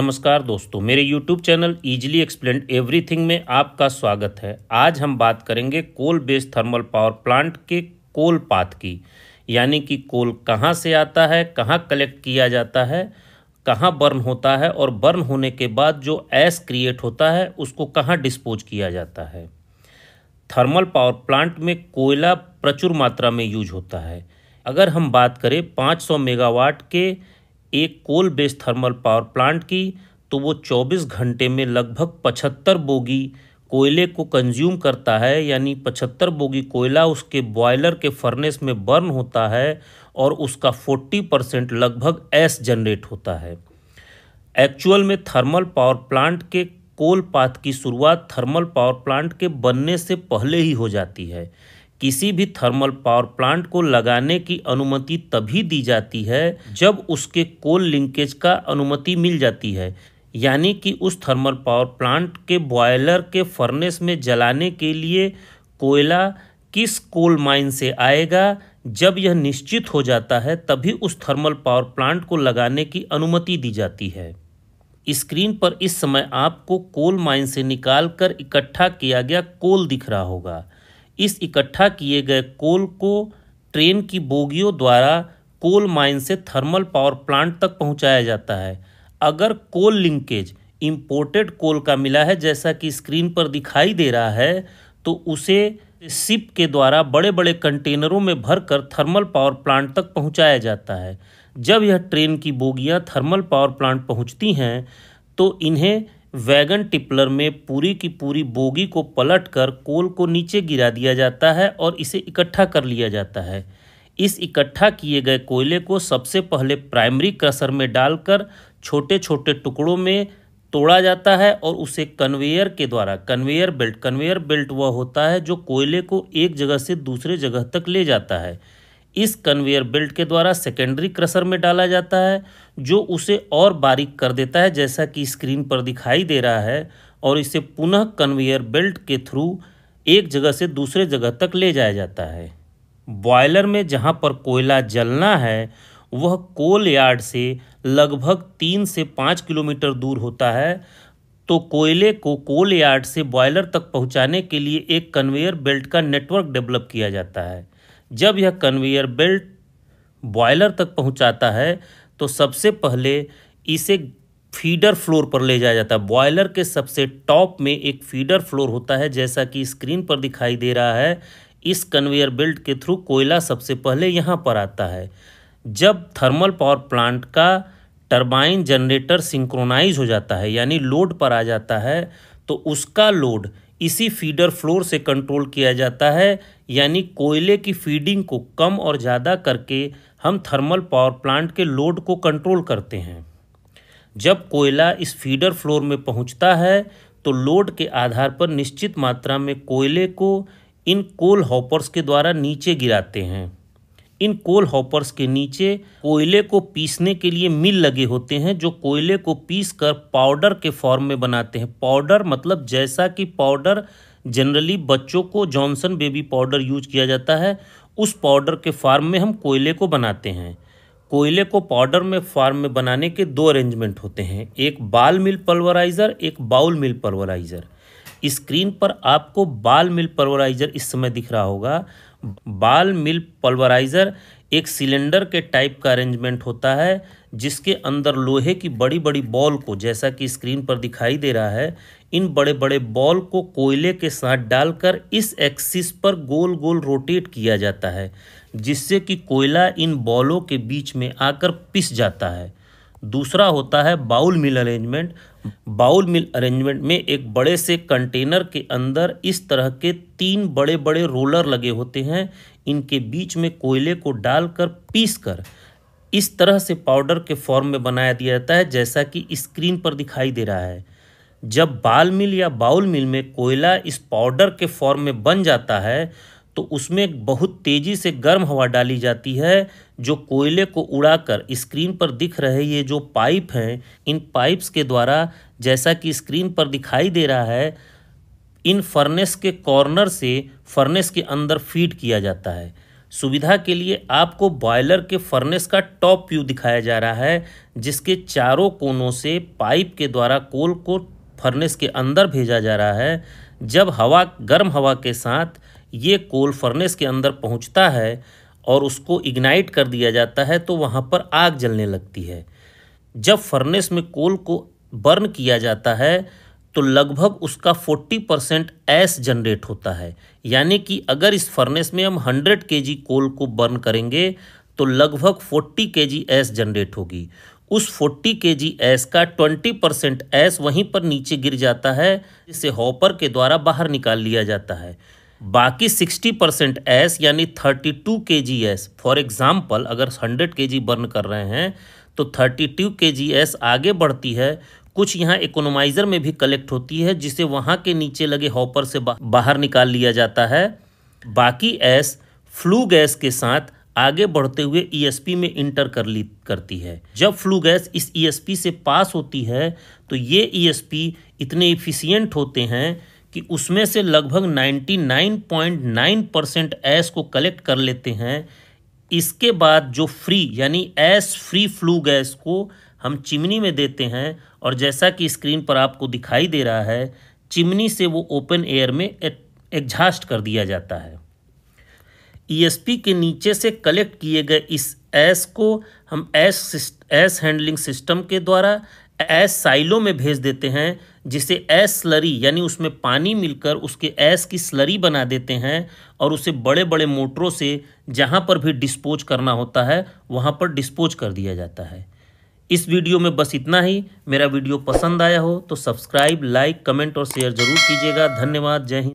नमस्कार दोस्तों, मेरे YouTube channel easily explained everything में आपका स्वागत है। आज हम बात करेंगे coal based thermal power plant के कोल पाथ की, यानी कि कोल कहाँ से आता है, कहाँ कलेक्ट किया जाता है, कहाँ बर्न होता है और बर्न होने के बाद जो ऐश क्रिएट होता है उसको कहाँ डिस्पोज किया जाता है। थर्मल पावर प्लांट में कोयला प्रचुर मात्रा में यूज होता है। अगर हम बात करें 500 मेगावाट के एक coal based thermal power plant की, तो वो 24 घंटे में लगभग 75 बोगी कोयले को कंज्यूम करता है, यानी 75 बोगी कोयला उसके बॉयलर के फर्नेस में बर्न होता है और उसका 40% लगभग ऐश जनरेट होता है। एक्चुअल में थर्मल पावर प्लांट के कोल पाथ की शुरुआत थर्मल पावर प्लांट के बनने से पहले ही हो जाती है। किसी भी थर्मल पावर प्लांट को लगाने की अनुमति तभी दी जाती है जब उसके कोल लिंकेज का अनुमति मिल जाती है, यानी कि उस थर्मल पावर प्लांट के बॉयलर के फर्नेस में जलाने के लिए कोयला किस कोल माइन से आएगा, जब यह निश्चित हो जाता है तभी उस थर्मल पावर प्लांट को लगाने की अनुमति दी जाती है। स्क्रीन पर इस समय आपको कोल माइन से निकालकर इकट्ठा किया गया कोल दिख रहा होगा। इस इकट्ठा किए गए कोल को ट्रेन की बोगियों द्वारा कोल माइन से थर्मल पावर प्लांट तक पहुंचाया जाता है। अगर कोल लिंकेज इंपोर्टेड कोल का मिला है, जैसा कि स्क्रीन पर दिखाई दे रहा है, तो उसे शिप के द्वारा बड़े बड़े कंटेनरों में भरकर थर्मल पावर प्लांट तक पहुंचाया जाता है। जब यह ट्रेन की बोगियां थर्मल पावर प्लांट पहुंचती हैं तो इन्हें वैगन टिपलर में पूरी की पूरी बोगी को पलटकर कोल को नीचे गिरा दिया जाता है और इसे इकट्ठा कर लिया जाता है। इस इकट्ठा किए गए कोयले को सबसे पहले प्राइमरी क्रशर में डालकर छोटे छोटे टुकड़ों में तोड़ा जाता है और उसे कन्वेयर के द्वारा कन्वेयर बेल्ट वह होता है जो कोयले को एक जगह से दूसरे जगह तक ले जाता है। इस कन्वेयर बेल्ट के द्वारा सेकेंडरी क्रशर में डाला जाता है जो उसे और बारीक कर देता है, जैसा कि स्क्रीन पर दिखाई दे रहा है, और इसे पुनः कन्वेयर बेल्ट के थ्रू एक जगह से दूसरे जगह तक ले जाया जाता है। बॉयलर में जहां पर कोयला जलना है वह कोल यार्ड से लगभग 3 से 5 किलोमीटर दूर होता है, तो कोयले को कोल यार्ड से बॉयलर तक पहुंचाने के लिए एक कन्वेयर बेल्ट का नेटवर्क डेवलप किया जाता है। जब यह कन्वेयर बेल्ट बॉयलर तक पहुंचाता है तो सबसे पहले इसे फीडर फ्लोर पर ले जाया जाता है। बॉयलर के सबसे टॉप में एक फीडर फ्लोर होता है, जैसा कि स्क्रीन पर दिखाई दे रहा है। इस कन्वेयर बेल्ट के थ्रू कोयला सबसे पहले यहाँ पर आता है। जब थर्मल पावर प्लांट का टरबाइन जनरेटर सिंक्रोनाइज हो जाता है, यानी लोड पर आ जाता है, तो उसका लोड इसी फीडर फ्लोर से कंट्रोल किया जाता है, यानी कोयले की फीडिंग को कम और ज़्यादा करके हम थर्मल पावर प्लांट के लोड को कंट्रोल करते हैं। जब कोयला इस फीडर फ्लोर में पहुंचता है तो लोड के आधार पर निश्चित मात्रा में कोयले को इन कोल हॉपर्स के द्वारा नीचे गिराते हैं। इन कोल हॉपर्स के नीचे कोयले को पीसने के लिए मिल लगे होते हैं जो कोयले को पीस कर पाउडर के फॉर्म में बनाते हैं। पाउडर मतलब जैसा कि पाउडर जनरली बच्चों को जॉनसन बेबी पाउडर यूज किया जाता है, उस पाउडर के फॉर्म में हम कोयले को बनाते हैं। कोयले को पाउडर में फॉर्म में बनाने के 2 अरेंजमेंट होते हैं, एक बाल मिल पल्वराइज़र, एक बाउल मिल पल्वराइज़र। स्क्रीन पर आपको बाल मिल पल्वराइज़र इस समय दिख रहा होगा। बाल मिल पल्वराइज़र एक सिलेंडर के टाइप का अरेंजमेंट होता है जिसके अंदर लोहे की बड़ी बड़ी बॉल को, जैसा कि स्क्रीन पर दिखाई दे रहा है, इन बड़े बड़े बॉल को कोयले के साथ डालकर इस एक्सिस पर गोल गोल रोटेट किया जाता है, जिससे कि कोयला इन बॉलों के बीच में आकर पिस जाता है। दूसरा होता है बाउल मिल अरेंजमेंट। बाउल मिल अरेंजमेंट में एक बड़े से कंटेनर के अंदर इस तरह के 3 बड़े बड़े रोलर लगे होते हैं। इनके बीच में कोयले को डालकर पीस कर इस तरह से पाउडर के फॉर्म में बनाया दिया जाता है, जैसा कि स्क्रीन पर दिखाई दे रहा है। जब बाल मिल या बाउल मिल में कोयला इस पाउडर के फॉर्म में बन जाता है तो उसमें बहुत तेज़ी से गर्म हवा डाली जाती है जो कोयले को उड़ाकर स्क्रीन पर दिख रहे ये जो पाइप हैं, इन पाइप्स के द्वारा, जैसा कि स्क्रीन पर दिखाई दे रहा है, इन फर्नेस के कॉर्नर से फर्नेस के अंदर फीड किया जाता है। सुविधा के लिए आपको बॉयलर के फर्नेस का टॉप व्यू दिखाया जा रहा है, जिसके चारों कोनों से पाइप के द्वारा कोल को फर्नेस के अंदर भेजा जा रहा है। जब गर्म हवा के साथ ये कोल फर्नेस के अंदर पहुंचता है और उसको इग्नाइट कर दिया जाता है तो वहाँ पर आग जलने लगती है। जब फर्नेस में कोल को बर्न किया जाता है तो लगभग उसका 40% ऐश जनरेट होता है। यानी कि अगर इस फर्नेस में हम 100 kg कोल को बर्न करेंगे तो लगभग 40 kg ऐश जनरेट होगी। उस 40 kg ऐश का 20% ऐश वहीं पर नीचे गिर जाता है, जिसे हॉपर के द्वारा बाहर निकाल लिया जाता है। बाकी 60% ऐश यानी 32 kg ऐश, फॉर एग्जाम्पल अगर 100 kg बर्न कर रहे हैं तो 32 kg ऐश आगे बढ़ती है। कुछ यहाँ इकोनोमाइज़र में भी कलेक्ट होती है, जिसे वहाँ के नीचे लगे हॉपर से बाहर निकाल लिया जाता है। बाकी ऐश फ्लू गैस के साथ आगे बढ़ते हुए ईएसपी में इंटर करती है। जब फ्लू गैस इस ईएसपी से पास होती है तो ये ईएसपी इतने इफ़िशियंट होते हैं कि उसमें से लगभग 99.9% ऐश को कलेक्ट कर लेते हैं। इसके बाद जो फ्री यानी ऐश फ्री फ्लू गैस को हम चिमनी में देते हैं और जैसा कि स्क्रीन पर आपको दिखाई दे रहा है, चिमनी से वो ओपन एयर में एग्जॉस्ट कर दिया जाता है। ईएसपी के नीचे से कलेक्ट किए गए इस ऐश को हम ऐश हैंडलिंग सिस्टम के द्वारा ऐश साइलो में भेज देते हैं, जिसे ऐश स्लरी यानी उसमें पानी मिलकर उसके ऐश की स्लरी बना देते हैं और उसे बड़े बड़े मोटरों से जहाँ पर भी डिस्पोज करना होता है वहाँ पर डिस्पोज कर दिया जाता है। इस वीडियो में बस इतना ही। मेरा वीडियो पसंद आया हो तो सब्सक्राइब, लाइक, कमेंट और शेयर ज़रूर कीजिएगा। धन्यवाद। जय हिंद।